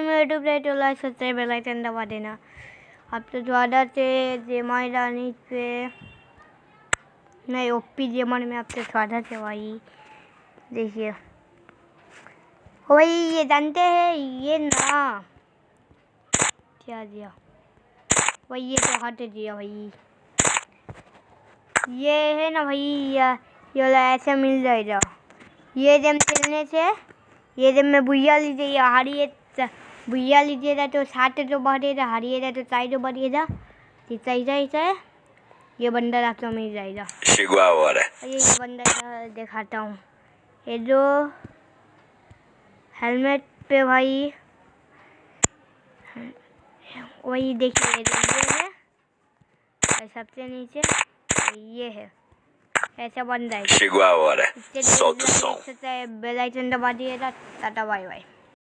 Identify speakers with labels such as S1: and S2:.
S1: मेरे यूट्यूब पे like subscribe bell icon दबा देना। अब तो ज़्यादा से जेमाई रानी पे नहीं ओपी जेमन में आपसे स्वागत है भाई। देखिए भाई ये जानते हैं ये ना क्या दिया भाई, ये तो हट दिया भाई। ये है ना भाई ये ऐसे मिल जाएगा। ये गेम खेलने से ये गेम में बुया लीजिए, हारिए बुया लीजिएगा तो 7 तो बढ़ेगा, हारिएगा तो 4 तो बढ़ेगा। ऐसा ये बंदर आपको मिल जाएगा। ये बंदर दिखाता हूँ। ये जो हेलमेट पे भाई वही देखिए ये है और सबसे नीचे ये है, ऐसा बन जाएगा। बेल आइकन दबा दिएगा। Tata bye bye.